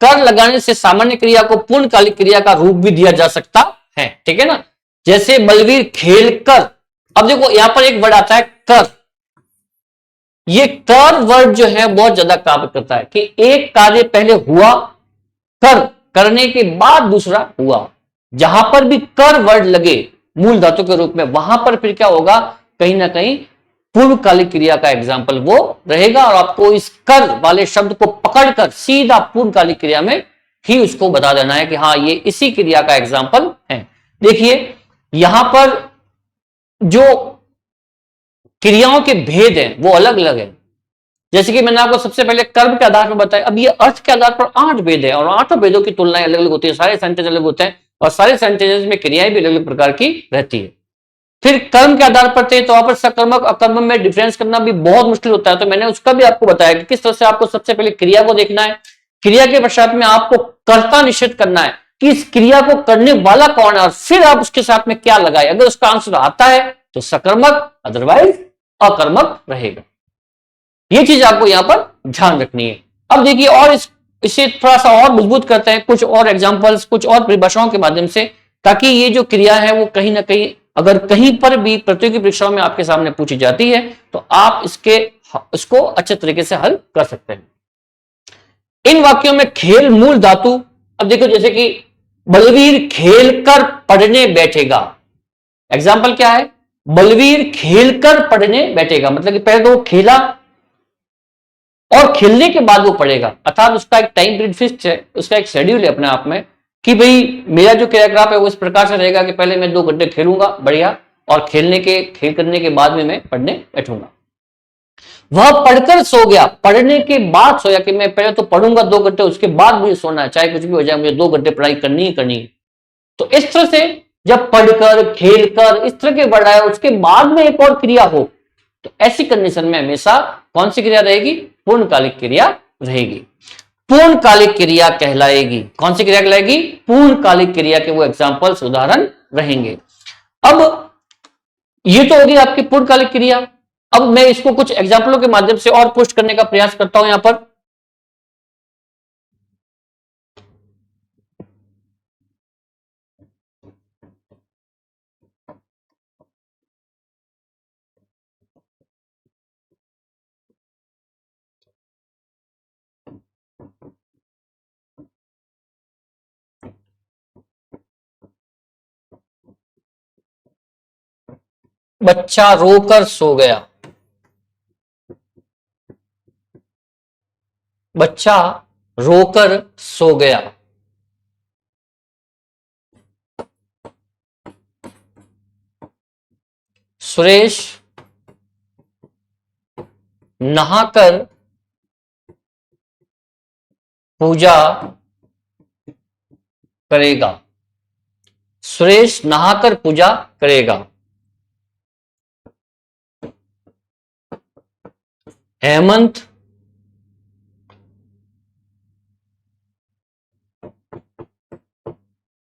कर लगाने से सामान्य क्रिया को पूर्णकालिक क्रिया का रूप भी दिया जा सकता है, ठीक है ना। जैसे बलवीर खेल कर, अब देखो यहां पर एक वर्ड आता है कर, ये कर वर्ड जो है बहुत ज्यादा काम करता है कि एक कार्य पहले हुआ, करने के बाद दूसरा हुआ। जहां पर भी कर वर्ड लगे मूल धातु के रूप में, वहां पर फिर क्या होगा, कहीं ना कहीं पूर्वकालिक क्रिया का एग्जाम्पल वो रहेगा। और आपको इस कर वाले शब्द को पकड़कर सीधा पूर्वकालिक क्रिया में ही उसको बता देना है कि हाँ ये इसी क्रिया का एग्जाम्पल है। देखिए यहां पर जो क्रियाओं के भेद हैं वो अलग अलग है। जैसे कि मैंने आपको सबसे पहले कर्म के आधार पर बताया, अब ये अर्थ के आधार पर 8 भेद है और 8 भेदों की तुलनाएं अलग अलग होती है, सारे सेंटेंस अलग होते हैं और सारे सेंटेंसेस में क्रियाएं भी अलग अलग प्रकार की रहती है। फिर कर्म के आधार पर थे तो वहां पर सकर्मक अकर्मक में डिफरेंस करना भी बहुत मुश्किल होता है, तो मैंने उसका भी आपको बताया कि किस तरह से आपको सबसे पहले क्रिया को देखना है, क्रिया के पश्चात में आपको कर्ता निश्चित करना है कि इस क्रिया को करने वाला कौन है और फिर आप उसके साथ में क्या लगाए। अगर उसका आंसर आता है तो सकर्मक, अदरवाइज अकर्मक रहेगा। ये चीज आपको यहां पर ध्यान रखनी है। अब देखिए और इसे थोड़ा सा और मजबूत करते हैं कुछ और एग्जांपल्स, कुछ और परिभाषाओं के माध्यम से, ताकि ये जो क्रिया है वो कहीं ना कहीं अगर कहीं पर भी प्रतियोगी परीक्षाओं में आपके सामने पूछी जाती है तो आप इसको अच्छे तरीके से हल कर सकते हैं। इन वाक्यों में खेल मूल धातु, अब देखो जैसे कि बलवीर खेलकर पढ़ने बैठेगा, एग्जाम्पल क्या है, बलवीर खेलकर पढ़ने बैठेगा, मतलब कि पहले तो वो खेला और खेलने के बाद वो पढ़ेगा, अर्थात उसका एक टाइम पीरियड फिक्स है, उसका एक शेड्यूल है अपने आप में कि भाई मेरा जो क्रियाकलाप है वो इस प्रकार से रहेगा कि पहले मैं 2 घंटे खेलूंगा बढ़िया, और खेल करने के बाद में मैं पढ़ने बैठूंगा। वह पढ़कर सो गया, पढ़ने के बाद सोया, कि मैं पहले तो पढ़ूंगा 2 घंटे, उसके बाद मुझे सोना है, चाहे कुछ भी हो जाए, मुझे 2 घंटे पढ़ाई करनी ही करनी है। तो इस तरह से जब पढ़कर, खेलकर, इस तरह के वर्ड आए, उसके बाद में एक और क्रिया हो, तो ऐसी कंडीशन में हमेशा कौन सी क्रिया रहेगी, पूर्णकालिक क्रिया रहेगी। पूर्णकालिक क्रिया कहलाएगी, कौन सी क्रिया कहलाएगी, पूर्णकालिक क्रिया के वो एग्जांपल्स, उदाहरण रहेंगे। अब ये तो होगी आपकी पूर्णकालिक क्रिया। अब मैं इसको कुछ एग्जांपलों के माध्यम से और पुष्ट करने का प्रयास करता हूं यहां पर। बच्चा रोकर सो गया, बच्चा रोकर सो गया। सुरेश नहाकर पूजा करेगा, सुरेश नहाकर पूजा करेगा। हेमंत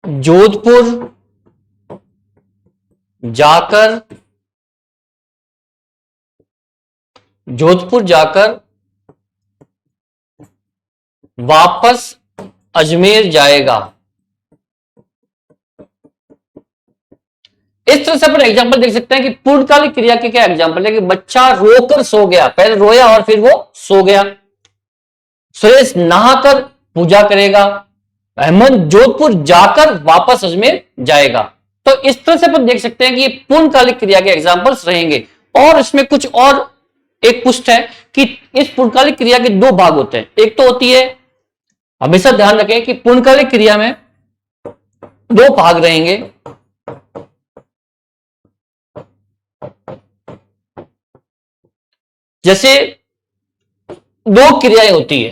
जोधपुर जाकर, जोधपुर जाकर वापस अजमेर जाएगा। इस तरह से अपन एग्जांपल देख सकते हैं कि पूर्णकालिक क्रिया के क्या एग्जांपल है कि बच्चा रोकर सो गया, पहले रोया और फिर वो सो गया। सुरेश नहाकर पूजा करेगा, अहमद जोधपुर जाकर वापस अजमेर जाएगा। तो इस तरह से अपन देख सकते हैं कि ये पूर्णकालिक क्रिया के एग्जांपल्स रहेंगे। और इसमें कुछ और एक पुष्ट है कि इस पूर्णकालिक क्रिया के 2 भाग होते हैं। एक तो होती है, हमेशा ध्यान रखें कि पूर्णकालिक क्रिया में 2 भाग रहेंगे। जैसे 2 क्रियाएं होती है,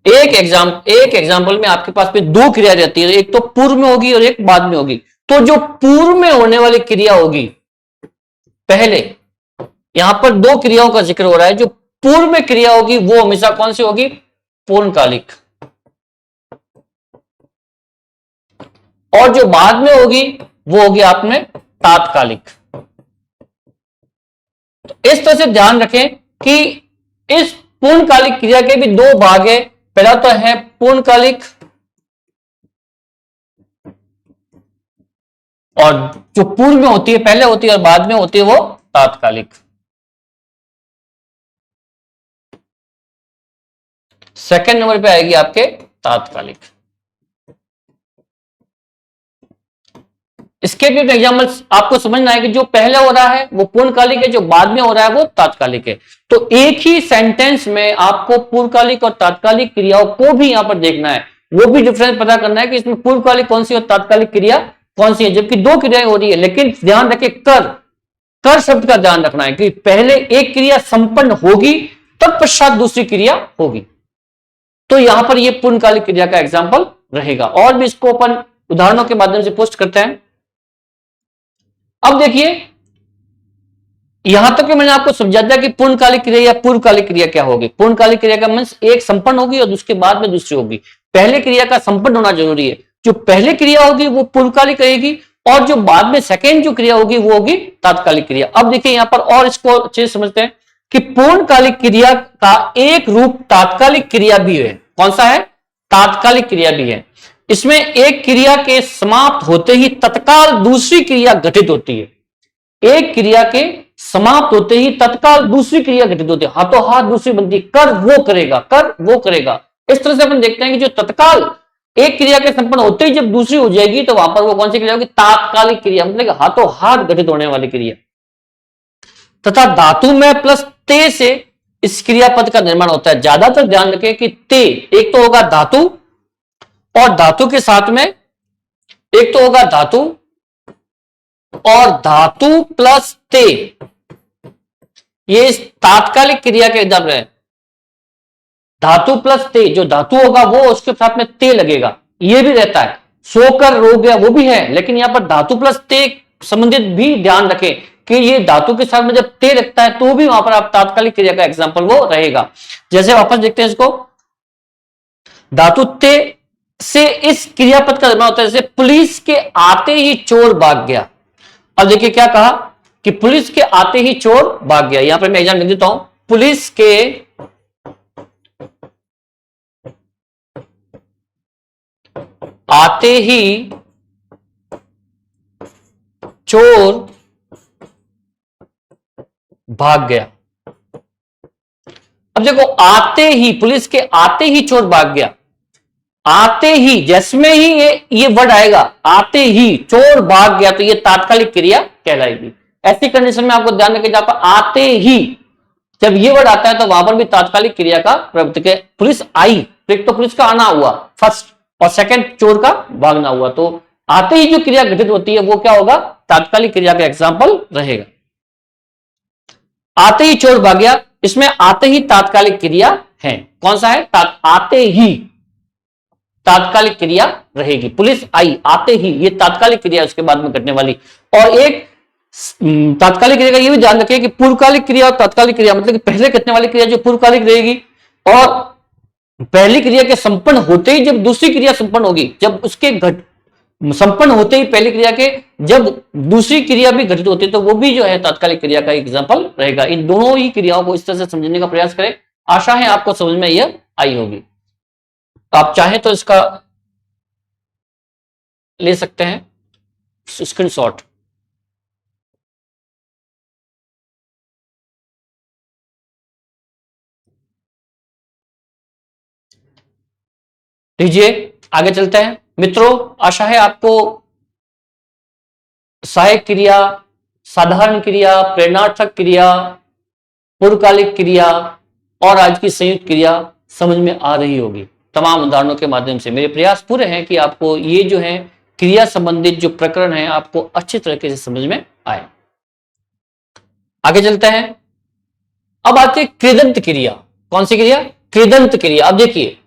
एक एग्जाम्पल में आपके पास में 2 क्रिया रहती है, एक तो पूर्व में होगी और एक बाद में होगी। तो जो पूर्व में होने वाली क्रिया होगी, पहले यहां पर 2 क्रियाओं का जिक्र हो रहा है, जो पूर्व में क्रिया होगी वो हमेशा कौन सी होगी, पूर्णकालिक, और जो बाद में होगी वो होगी आप में तात्कालिक। तो इस तरह से ध्यान रखें कि इस पूर्णकालिक क्रिया के भी 2 भाग है। पहला तो है पूर्णकालिक, और जो पूर्व में होती है, पहले होती है और बाद में होती है, वो तात्कालिक। सेकंड नंबर पे आएगी आपके तात्कालिक। इसके भी एग्जाम्पल आपको समझना है कि जो पहले हो रहा है वो पूर्णकालिक है, जो बाद में हो रहा है वो तात्कालिक है। तो एक ही सेंटेंस में आपको पूर्णकालिक और तात्कालिक क्रियाओं को भी यहां पर देखना है, वो भी डिफरेंस पता करना है कि इसमें पूर्णकालिक कौन सी और तात्कालिक क्रिया कौन सी है, जबकि 2 क्रियाएं हो रही है। लेकिन ध्यान रखें, कर शब्द का ध्यान रखना है कि पहले एक क्रिया संपन्न होगी तब पश्चात दूसरी क्रिया होगी। तो यहां पर यह पूर्णकालिक क्रिया का एग्जाम्पल रहेगा। और भी इसको अपन उदाहरणों के माध्यम से पोस्ट करते हैं। अब देखिए, यहां तक मैंने आपको समझा दिया कि पूर्णकालिक क्रिया या पूर्वकालिक क्रिया क्या होगी। पूर्णकालिक क्रिया का मींस एक संपन्न होगी और उसके बाद में दूसरी होगी। पहले क्रिया का संपन्न होना जरूरी है। जो पहले क्रिया होगी वो पूर्वकालिक रहेगी और जो बाद में सेकेंड जो क्रिया होगी वो होगी तात्कालिक क्रिया। अब देखिए यहां पर और इसको अच्छे से समझते हैं कि पूर्णकालिक क्रिया का एक रूप तात्कालिक क्रिया भी है। कौन सा है? तात्कालिक क्रिया भी है। इसमें एक क्रिया के समाप्त होते ही तत्काल दूसरी क्रिया घटित होती है। एक क्रिया के समाप्त होते ही तत्काल दूसरी क्रिया घटित होती है, हाथों हाथ दूसरी बनती है, कर वो करेगा, कर वो करेगा। इस तरह से अपन देखते हैं कि जो तत्काल एक क्रिया के संपन्न होते ही जब दूसरी हो जाएगी तो वहां पर वो कौन सी क्रिया होगी? तात्कालिक क्रिया, मतलब हाथों हाथ घटित होने वाली क्रिया। तथा धातु में प्लस ते से इस क्रियापद का निर्माण होता है। ज्यादातर ध्यान रखें कि ते एक तो होगा धातु और धातु के साथ में एक तो होगा धातु और धातु प्लस ते, ये इस तात्कालिक क्रिया के एग्जाम्पल है। धातु प्लस ते, जो धातु होगा वो उसके साथ में ते लगेगा, ये भी रहता है। सोकर रो गया वो भी है, लेकिन यहां पर धातु प्लस ते संबंधित भी ध्यान रखें कि ये धातु के साथ में जब ते लगता है तो भी वहां पर आप तात्कालिक क्रिया का एग्जाम्पल वो रहेगा। जैसे वापस देखते हैं इसको, धातु ते से इस क्रियापद का निर्माण होता है। जैसे पुलिस के आते ही चोर भाग गया। अब देखिए क्या कहा कि पुलिस के आते ही चोर भाग गया। यहां पर मैं एग्जाम्पल देता हूं, पुलिस के आते ही चोर भाग गया। अब देखो आते ही, पुलिस के आते ही चोर भाग गया, आते ही जिसमें ही ये वर्ड आएगा, आते ही चोर भाग गया, तो ये तात्कालिक क्रिया कहलाएगी। ऐसी कंडीशन में आपको ध्यान रखें जहां पर आते ही जब ये वर्ड आता है तो वहां पर भी तात्कालिक क्रिया का प्रवर्तक है। पुलिस आई, एक तो पुलिस का आना हुआ फर्स्ट और सेकंड चोर का भागना हुआ, तो आते ही जो क्रिया घटित होती है वो क्या होगा? तात्कालिक क्रिया का एग्जाम्पल रहेगा। आते ही चोर भाग गया, इसमें आते ही तात्कालिक क्रिया है। कौन सा है? आते ही तात्कालिक क्रिया रहेगी। पुलिस आई, आते ही, ये तात्कालिक क्रिया उसके बाद में घटने वाली। और एक तात्कालिक क्रिया का ये भी ध्यान रखिए कि पूर्वकालिक क्रिया और तात्कालिक क्रिया, मतलब कि पहले घटने वाली क्रिया जो पूर्वकालिक रहेगी और पहली क्रिया के संपन्न होते ही जब दूसरी क्रिया संपन्न होगी, जब उसके संपन्न होते ही पहली क्रिया के जब दूसरी क्रिया भी घटित होती है तो वो भी जो है तात्कालिक क्रिया का एग्जाम्पल रहेगा। इन दोनों ही क्रियाओं को इस तरह से समझने का प्रयास करें। आशा है आपको समझ में यह आई होगी। आप चाहें तो इसका ले सकते हैं स्क्रीनशॉट। लीजिए आगे चलते हैं मित्रों। आशा है आपको सहायक क्रिया, साधारण क्रिया, प्रेरणार्थक क्रिया, पूर्वकालिक क्रिया और आज की संयुक्त क्रिया समझ में आ रही होगी तमाम उदाहरणों के माध्यम से। मेरे प्रयास पूरे हैं कि आपको ये जो है क्रिया संबंधित जो प्रकरण है आपको अच्छी तरीके से समझ में आए। आगे चलते हैं। अब आती है कृदंत क्रिया। कौन सी क्रिया? कृदंत क्रिया। अब देखिए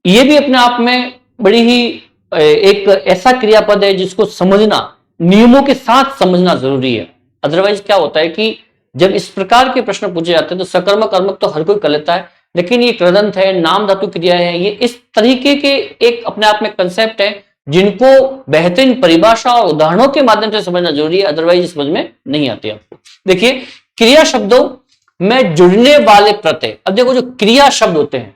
ये भी अपने आप में बड़ी ही एक ऐसा क्रियापद है जिसको समझना, नियमों के साथ समझना जरूरी है। अदरवाइज क्या होता है कि जब इस प्रकार के प्रश्न पूछे जाते हैं तो सकर्मक कर्मक तो हर कोई कर लेता है, लेकिन ये कृदंत है, नाम धातु क्रिया है, ये इस तरीके के एक अपने आप में कंसेप्ट है जिनको बेहतरीन परिभाषा और उदाहरणों के माध्यम से समझना जरूरी है, अदरवाइज समझ में नहीं आती आपको। देखिए क्रिया शब्दों में जुड़ने वाले प्रत्यय। अब देखो जो क्रिया शब्द होते हैं,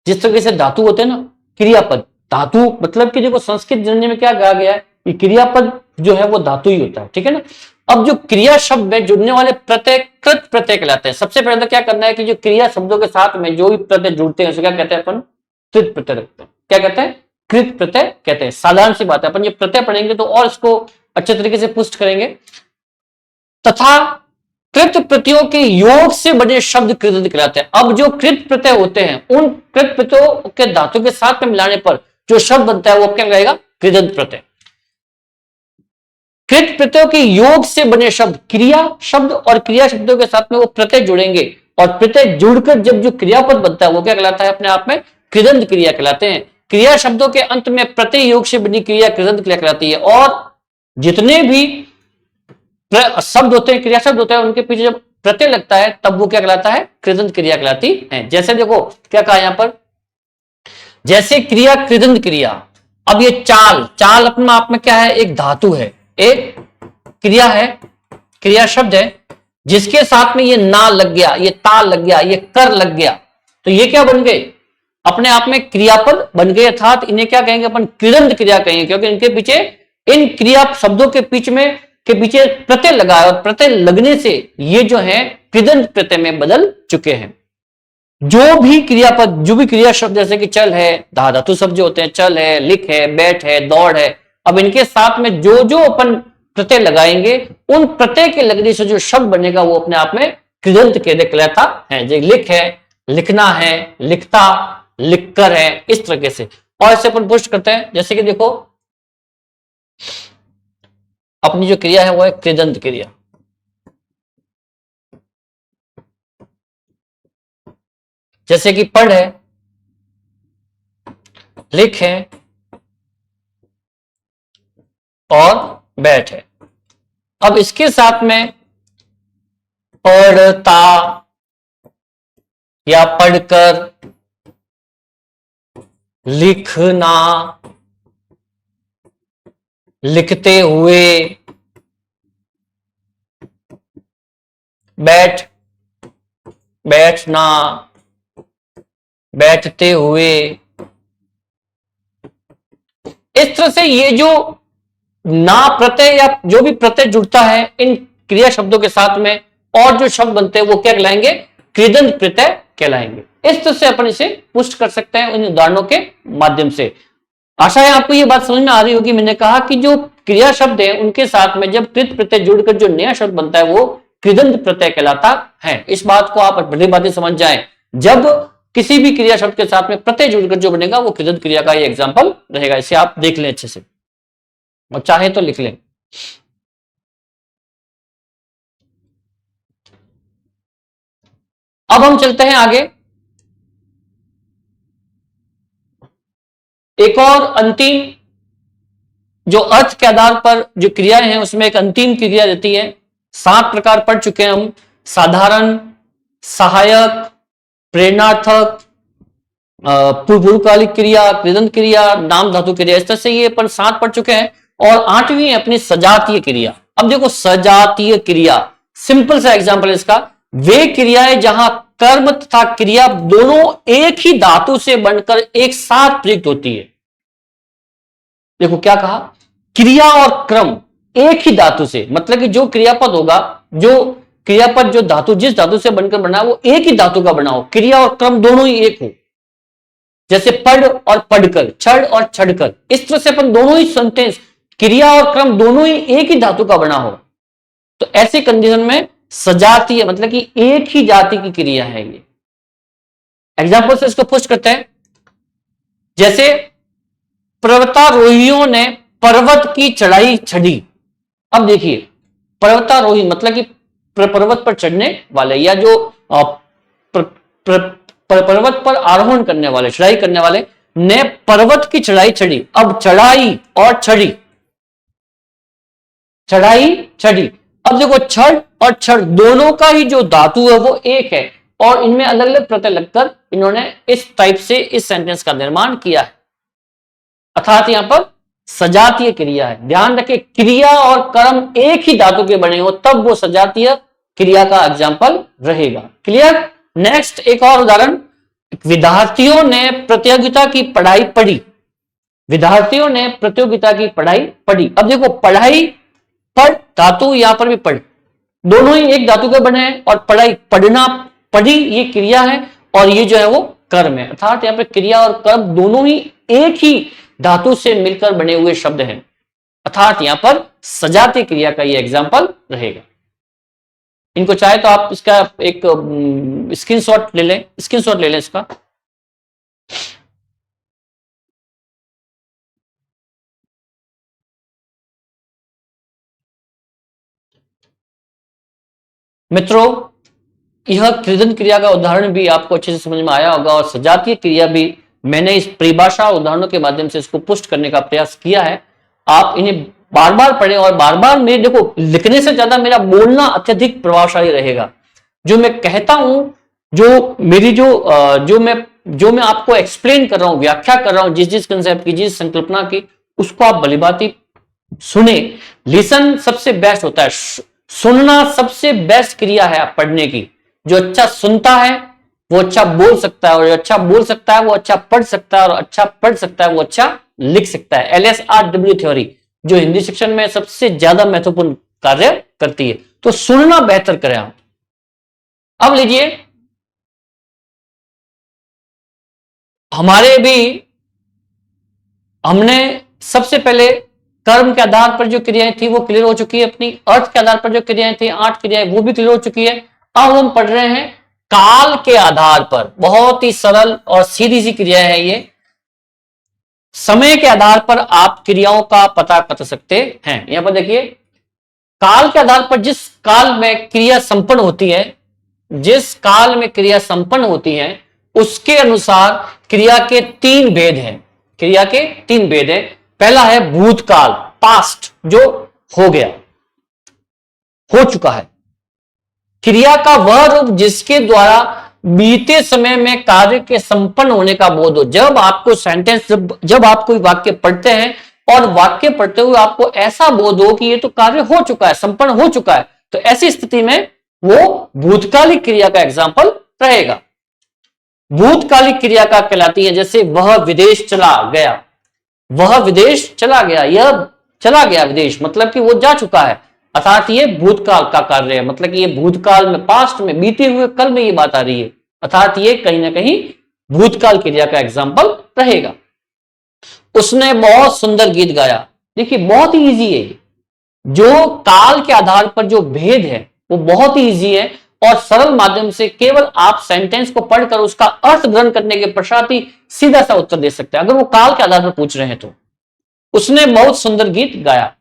जिस तरीके से धातु होते हैं ना, क्रियापद, धातु मतलब कि देखो संस्कृत जननी में क्या कहा गया है कि क्रियापद जो है वो धातु ही होता है, ठीक है ना। अब जो क्रिया शब्द में जुड़ने वाले प्रत्यय कृत प्रत्यय कहलाते हैं। सबसे पहले तो क्या करना है कि जो क्रिया शब्दों के साथ में जो भी प्रत्यय जुड़ते हैं उसे क्या कहते हैं? अपन कृत प्रत्यय रखते हैं। क्या कहते हैं? कृत प्रत्यय कहते हैं। साधारण सी बात है, अपन ये प्रत्यय पढ़ेंगे तो और इसको अच्छे तरीके से पुष्ट करेंगे। तथा कृत प्रत्ययों के योग से बने शब्द कृदंत कहलाते हैं। अब जो कृत प्रत्यय होते हैं उन कृत प्रत्ययों के धातु के साथ में मिलाने पर जो शब्द बनता है वो क्या कहलाएगा? कृदंत प्रत्यय। कृत प्रत्ययों के योग से बने शब्द, क्रिया शब्द और क्रिया शब्दों के साथ में वो प्रत्यय जुड़ेंगे और प्रत्यय जुड़कर जब जो क्रियापद बनता है वो क्या कहलाता है? अपने आप में कृदंत क्रिया कहलाते हैं। क्रिया शब्दों के अंत में प्रत्यय योग से बनी क्रिया कृदंत क्रिया कहलाती है। और जितने भी शब्द होते हैं, क्रिया शब्द होते हैं, उनके पीछे जब प्रत्यय लगता है तब वो क्या कहलाता है? कृदंत क्रिया कहलाती है। जैसे देखो क्या कहा यहां पर जैसे क्रिया कृदंत क्रिया। अब ये चाल, चाल अपने आप में क्या है, एक धातु है, एक क्रिया है, क्रिया शब्द है, जिसके साथ में ये ना लग गया, ये ता लग गया, ये कर लग गया, तो ये क्या बन गए, अपने आप में क्रियापद बन गए, अर्थात इन्हें क्या कहेंगे अपन, कृदंत क्रिया कहेंगे, क्योंकि इनके पीछे, इन क्रिया शब्दों के पीछे प्रत्यय लगा है, और प्रत्यय लगने से ये जो है कृदंत प्रत्यय में बदल चुके हैं। जो भी क्रियापद, जो भी क्रिया शब्द, जैसे कि चल है, धातु शब्द जो होते हैं, चल है, लिख है, बैठ है, दौड़ है, अब इनके साथ में जो जो अपन प्रत्यय लगाएंगे, उन प्रत्यय के लगने से जो शब्द बनेगा वो अपने आप में कृदंत कहलाता है। जैसे लिख है, लिखना है, लिखता, लिखकर है, इस तरीके से। और इसे अपन पुष्ट करते हैं, जैसे कि देखो अपनी जो क्रिया है वो है कृदंत क्रिया। जैसे कि पढ़ है, लिख है और बैठ है। अब इसके साथ में पढ़ता या पढ़कर, लिखना, लिखते हुए, बैठना, बैठते हुए, इस तरह से ये जो ना प्रत्यय या जो भी प्रत्यय जुड़ता है इन क्रिया शब्दों के साथ में, और जो शब्द बनते हैं वो क्या कहलाएंगे, कृदंत प्रत्यय कहलाएंगे। इस तरह से अपन इसे पुष्ट कर सकते हैं इन उदाहरणों के माध्यम से। आशा है आपको ये बात समझ में आ रही होगी। मैंने कहा कि जो क्रिया शब्द है उनके साथ में जब कृत प्रत्यय जुड़कर जो नया शब्द बनता है वो कृदंत प्रत्यय कहलाता है। इस बात को आप भली भांति समझ जाएं। जब किसी भी क्रिया शब्द के साथ में प्रत्यय जुड़कर जो बनेगा वो कृदंत क्रिया का ये एग्जाम्पल रहेगा। इसे आप देख लें अच्छे से और चाहे तो लिख लें। अब हम चलते हैं आगे, एक और अंतिम जो अर्थ के आधार पर जो क्रियाएं हैं उसमें एक अंतिम क्रिया रहती है। 7 प्रकार पढ़ चुके हैं हम, साधारण, सहायक, प्रेरणार्थक, पूर्वकालिक क्रिया, कृदंत क्रिया, नाम धातु क्रिया, इस तरह से ये अपन 7 पढ़ चुके हैं। और 8वीं है अपनी सजातीय क्रिया। अब देखो सजातीय क्रिया, सिंपल सा एग्जांपल है इसका, वे क्रियाएं जहां कर्म तथा क्रिया दोनों एक ही धातु से बनकर एक साथ प्रयुक्त होती है। देखो क्या कहा, क्रिया और क्रम एक ही धातु से, मतलब कि जो क्रियापद होगा, जो क्रियापद जो धातु जिस धातु से बनकर बना वो एक ही धातु का बना हो, क्रिया और क्रम दोनों ही एक हो। जैसे पढ़ और पढ़कर, छड़ और छड़कर, इस तरह से अपन दोनों ही सेंटेंस, क्रिया और क्रम दोनों ही एक ही धातु का बना हो, तो ऐसी कंडीशन में सजातीय मतलब कि एक ही जाति की क्रिया है ये। एग्जाम्पल से इसको पुष्ट करते हैं। जैसे पर्वतारोहियों ने पर्वत की चढ़ाई चढ़ी। अब देखिए पर्वतारोही मतलब कि पर्वत पर चढ़ने वाले या जो पर्वत पर आरोहण करने वाले, चढ़ाई करने वाले ने पर्वत की चढ़ाई चढ़ी। अब चढ़ाई और चढ़ी, चढ़ाई चढ़ी, अब देखो छड़ और छड़ दोनों का ही जो धातु है वो एक है और इनमें अलग अलग प्रत्यय लगकर इन्होंने इस टाइप से इस सेंटेंस का निर्माण किया है, अर्थात यहां पर सजातीय क्रिया है। ध्यान रखें क्रिया और कर्म एक ही धातु के बने हो तब वो सजातीय क्रिया का एग्जाम्पल रहेगा। क्लियर। नेक्स्ट एक और उदाहरण, विद्यार्थियों ने प्रतियोगिता की पढ़ाई पढ़ी। विद्यार्थियों ने प्रतियोगिता की पढ़ाई पढ़ी। अब देखो पढ़ाई, पढ़ धातु यहां पर भी पढ़, दोनों ही एक धातु के बने हैं और पढ़ाई, पढ़ना, पढ़ी ये क्रिया है और ये जो है वो कर्म है, अर्थात यहां पर क्रिया और कर्म दोनों ही एक ही धातु से मिलकर बने हुए शब्द हैं, अर्थात यहां पर सजातीय क्रिया का ये एग्जाम्पल रहेगा। इनको चाहे तो आप इसका एक स्क्रीनशॉट ले लें, स्क्रीनशॉट ले लें इसका। मित्रों यह कृदंत क्रिया का उदाहरण भी आपको अच्छे से समझ में आया होगा और सजातीय क्रिया भी मैंने इस परिभाषा उदाहरणों के माध्यम से इसको पुष्ट करने का प्रयास किया है। आप इन्हें बार बार पढ़ें और बार बार मेरे, देखो लिखने से ज्यादा मेरा बोलना अत्यधिक प्रभावशाली रहेगा। जो मैं कहता हूं, जो मेरी जो मैं जो मैं आपको एक्सप्लेन कर रहा हूं, व्याख्या कर रहा हूं, जिस जिस कंसेप्ट की, जिस संकल्पना की, उसको आप भलीभांति सुने। लिसन सबसे बेस्ट होता है, सुनना सबसे बेस्ट क्रिया है आप पढ़ने की। जो अच्छा सुनता है वो अच्छा बोल सकता है, और जो अच्छा बोल सकता है वो अच्छा पढ़ सकता है, और अच्छा पढ़ सकता है वो अच्छा लिख सकता है। LSRW थ्योरी जो हिंदी शिक्षण में सबसे ज्यादा महत्वपूर्ण कार्य करती है। तो सुनना बेहतर करें आप। अब लीजिए, हमारे भी हमने सबसे पहले कर्म के आधार पर जो क्रियाएं थी वो क्लियर हो चुकी है अपनी, अर्थ के आधार पर जो क्रियाएं थी 8 क्रियाएं वो भी क्लियर हो चुकी है। अब हम पढ़ रहे हैं काल के आधार पर, बहुत ही सरल और सीधी सी क्रिया है ये। समय के आधार पर आप क्रियाओं का पता कर सकते हैं। यहां पर देखिए, काल के आधार पर जिस काल में क्रिया संपन्न होती है, जिस काल में क्रिया संपन्न होती है उसके अनुसार क्रिया के 3 भेद हैं। क्रिया के 3 भेद हैं। पहला है भूतकाल, पास्ट, जो हो गया, हो चुका है। क्रिया का वह रूप जिसके द्वारा बीते समय में कार्य के संपन्न होने का बोध हो। जब आपको सेंटेंस, जब आप कोई वाक्य पढ़ते हैं और वाक्य पढ़ते हुए आपको ऐसा बोध हो कि ये तो कार्य हो चुका है, संपन्न हो चुका है, तो ऐसी स्थिति में वो भूतकालिक क्रिया का एग्जाम्पल रहेगा। भूतकालिक क्रिया का कहलाती है, जैसे वह विदेश चला गया, वह विदेश चला गया, यह चला गया विदेश, मतलब कि वो जा चुका है, अर्थात ये भूतकाल का कार्य है। मतलब कि ये भूतकाल में, पास्ट में, बीते हुए कल में ये बात आ रही है, अर्थात ये कहीं ना कहीं भूतकाल क्रिया का एग्जाम्पल रहेगा। उसने बहुत सुंदर गीत गाया। देखिए बहुत ही इजी है, जो काल के आधार पर जो भेद है वो बहुत ही इजी है, और सरल माध्यम से केवल आप सेंटेंस को पढ़कर उसका अर्थ ग्रहण करने के पश्चात ही सीधा सा उत्तर दे सकते हैं, अगर वो काल के आधार पर पूछ रहे हैं तो। उसने बहुत सुंदर गीत गाया,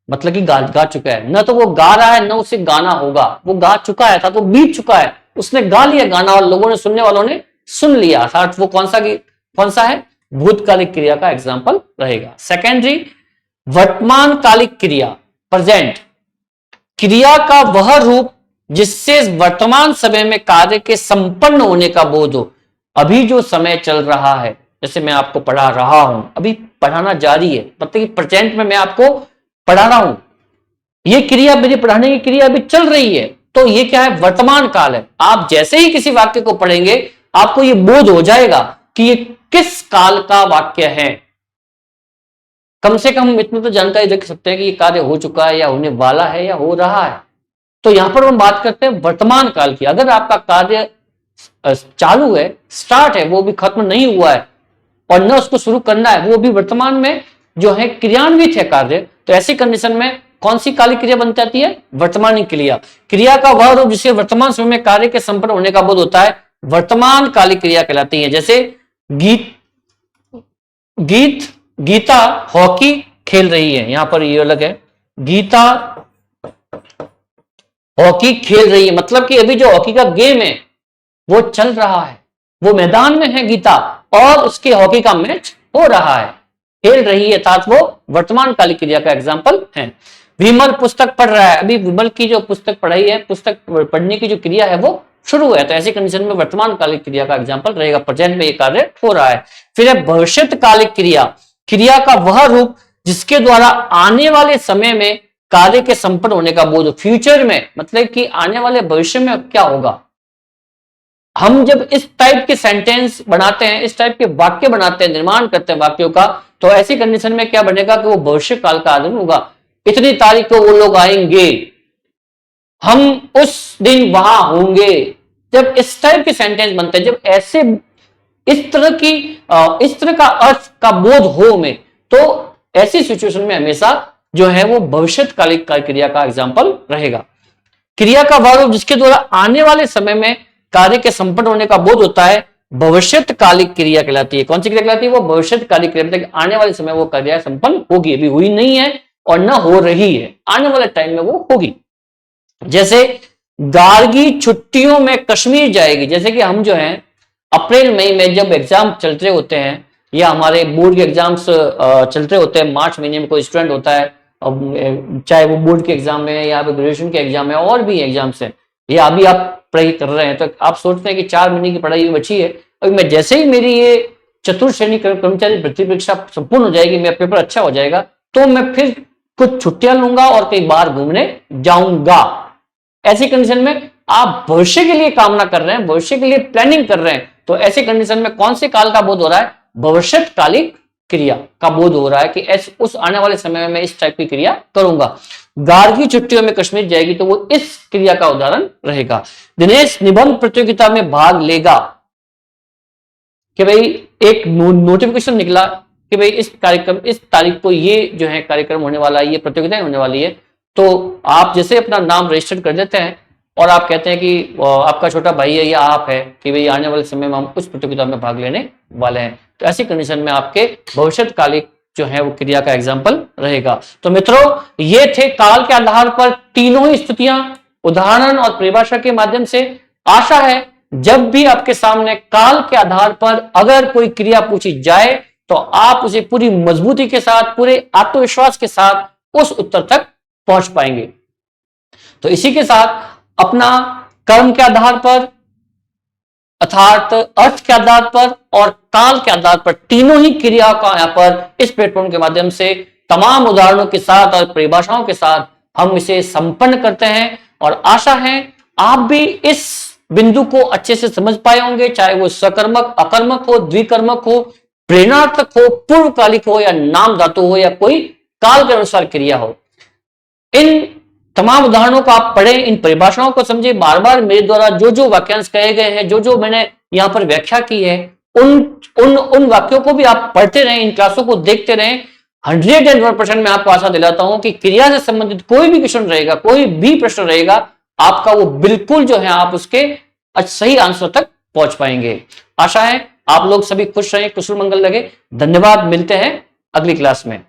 मतलब कि गा चुका है, न तो वो गा रहा है न उसे गाना होगा, वो गा चुका है था तो बीत चुका है, उसने गा लिया गाना और लोगों ने, सुनने वालों ने सुन लिया, अर्थात वो कौन सा है, भूतकालिक क्रिया का एग्जाम्पल रहेगा। सेकेंडरी, वर्तमान कालिक क्रिया, प्रेजेंट, क्रिया का वह रूप जिससे वर्तमान समय में कार्य के संपन्न होने का बोध हो। अभी जो समय चल रहा है, जैसे मैं आपको पढ़ा रहा हूं, अभी पढ़ाना जारी है, मतलब कि प्रेजेंट में मैं आपको पढ़ा रहा हूं, ये क्रिया, मेरी पढ़ाने की क्रिया अभी चल रही है, तो ये क्या है, वर्तमान काल है। आप जैसे ही किसी वाक्य को पढ़ेंगे आपको ये बोध हो जाएगा कि ये किस काल का वाक्य है। कम से कम हम इतनी तो जानकारी रख सकते हैं कि ये कार्य हो चुका है, या होने वाला है, या हो रहा है। तो यहां पर हम बात करते हैं वर्तमान काल की। अगर आपका कार्य चालू है, स्टार्ट है, वो भी खत्म नहीं हुआ है, और न उसको शुरू करना है, वो भी वर्तमान में जो है क्रियान्वित है कार्य, तो ऐसी कंडीशन में कौन सी कालिक क्रिया बन जाती है, वर्तमान क्रिया। क्रिया का वह रूप जिससे वर्तमान समय में कार्य के संपन्न होने का बोध होता है, वर्तमान कालिक क्रिया कहलाती है। जैसे गीता हॉकी खेल रही है, यहां पर ये अलग है, गीता हॉकी खेल रही है, मतलब कि अभी जो हॉकी का गेम है वो चल रहा है, वो मैदान में है गीता, और उसके हॉकी का मैच हो रहा है, खेल रही है, अर्थात वो वर्तमान कालिक क्रिया का एग्जाम्पल है। विमल पुस्तक पढ़ रहा है, अभी विमल की जो पुस्तक पढ़ाई है, पुस्तक पढ़ने की जो क्रिया है वो शुरू है, तो ऐसी कंडीशन में वर्तमान कालिक क्रिया का एग्जाम्पल रहेगा, प्रेजेंट में ये कार्य हो रहा है। फिर है भविष्यत कालिक क्रिया, क्रिया का वह रूप जिसके द्वारा आने वाले समय में कार्य के संपन्न होने का बोध, फ्यूचर में, मतलब कि आने वाले भविष्य में क्या होगा। हम जब इस टाइप के सेंटेंस बनाते हैं, इस टाइप के वाक्य बनाते हैं, निर्माण करते हैं वाक्यों का, तो ऐसी कंडीशन में क्या बनेगा कि वो भविष्य काल का आदमी होगा। इतनी तारीख को वो लोग आएंगे, हम उस दिन वहां होंगे। जब इस टाइप के सेंटेंस बनते हैं, जब ऐसे इस तरह का अर्थ का बोध हो में, तो ऐसी सिचुएशन में हमेशा जो है वो भविष्यकालिक क्रिया का एग्जाम्पल रहेगा। क्रिया का वह रूप जिसके द्वारा आने वाले समय में कार्य के संपन्न होने का बोध होता है, भविष्यकालिक क्रिया कहलाती है। कौन सी क्रिया कहलाती है, वो भविष्यकालिक क्रिया, मतलब आने वाले समय वो क्रिया संपन्न होगी, अभी हुई नहीं है और न हो रही है, आने वाले टाइम में वो होगी। जैसे गार्गी छुट्टियों में कश्मीर जाएगी, जैसे कि हम जो है अप्रैल मई में जब एग्जाम चलते होते हैं, या हमारे बोर्ड के एग्जाम्स चलते होते हैं, मार्च महीने में कोई स्टूडेंट होता है, चाहे वो बोर्ड के एग्जाम में, या ग्रेजुएशन के एग्जाम में, और भी एग्जाम्स है, या अभी आप पढ़ाई कर रहे हैं, तो आप सोचते हैं कि 4 महीने की पढ़ाई बची है, और मैं जैसे ही मेरी ये चतुर्थ श्रेणी कर्मचारी भर्ती परीक्षा संपूर्ण हो जाएगी, मेरा पेपर अच्छा हो जाएगा, तो मैं फिर कुछ छुट्टियां लूंगा और कई बार घूमने जाऊंगा। ऐसी कंडीशन में आप भविष्य के लिए कामना कर रहे हैं, भविष्य के लिए प्लानिंग कर रहे हैं, तो ऐसी कंडीशन में कौन से काल का बोध हो रहा है? भविष्यकालिक क्रिया का बोध हो रहा है कि उस आने वाले समय में मैं इस टाइप की क्रिया करूंगा। गार्गी छुट्टियों में कश्मीर जाएगी तो वो इस क्रिया का उदाहरण रहेगा। दिनेश निबंध प्रतियोगिता में भाग लेगा, कि भाई एक नोटिफिकेशन निकला कि भाई इस कार्यक्रम, इस तारीख को ये जो है कार्यक्रम होने वाला है, ये प्रतियोगिताएं होने वाली है, तो आप जैसे अपना नाम रजिस्टर कर देते हैं और आप कहते हैं कि आपका छोटा भाई है या आप है कि भाई आने वाले समय में हम उस प्रतियोगिता में भाग लेने वाले हैं, तो ऐसी कंडीशन में आपके भविष्यकालिक जो है वो क्रिया का एग्जाम्पल रहेगा। तो मित्रों, ये थे काल के आधार पर तीनों ही स्थितियां उदाहरण और परिभाषा के माध्यम से। आशा है जब भी आपके सामने काल के आधार पर अगर कोई क्रिया पूछी जाए तो आप उसे पूरी मजबूती के साथ, पूरे आत्मविश्वास के साथ उस उत्तर तक पहुंच पाएंगे। तो इसी के साथ अपना कर्म के आधार पर अर्थात अर्थ के आधार पर और काल के आधार पर तीनों ही क्रिया का यहां पर इस प्लेटफॉर्म के माध्यम से तमाम उदाहरणों के साथ और परिभाषाओं के साथ हम इसे संपन्न करते हैं। और आशा है आप भी इस बिंदु को अच्छे से समझ पाए होंगे, चाहे वो सकर्मक, अकर्मक हो, द्विकर्मक हो, प्रेरणार्थक हो, पूर्वकालिक हो या नाम धातु हो या कोई काल के अनुसार क्रिया हो। इन तमाम उदाहरणों को आप पढ़ें, इन परिभाषाओं को समझे। बार बार मेरे द्वारा जो जो वाक्यांश कहे गए हैं, जो जो मैंने यहां पर व्याख्या की है, उन वाक्यों को भी आप पढ़ते रहें, इन क्लासों को देखते रहें। 101% मैं आपको आशा दिलाता हूं कि क्रिया से संबंधित कोई भी क्वेश्चन रहेगा, कोई भी प्रश्न रहेगा, आपका वो बिल्कुल जो है आप उसके सही आंसर तक पहुंच पाएंगे। आशा है आप लोग सभी खुश रहें, कुशल मंगल लगे। धन्यवाद, मिलते हैं अगली क्लास में।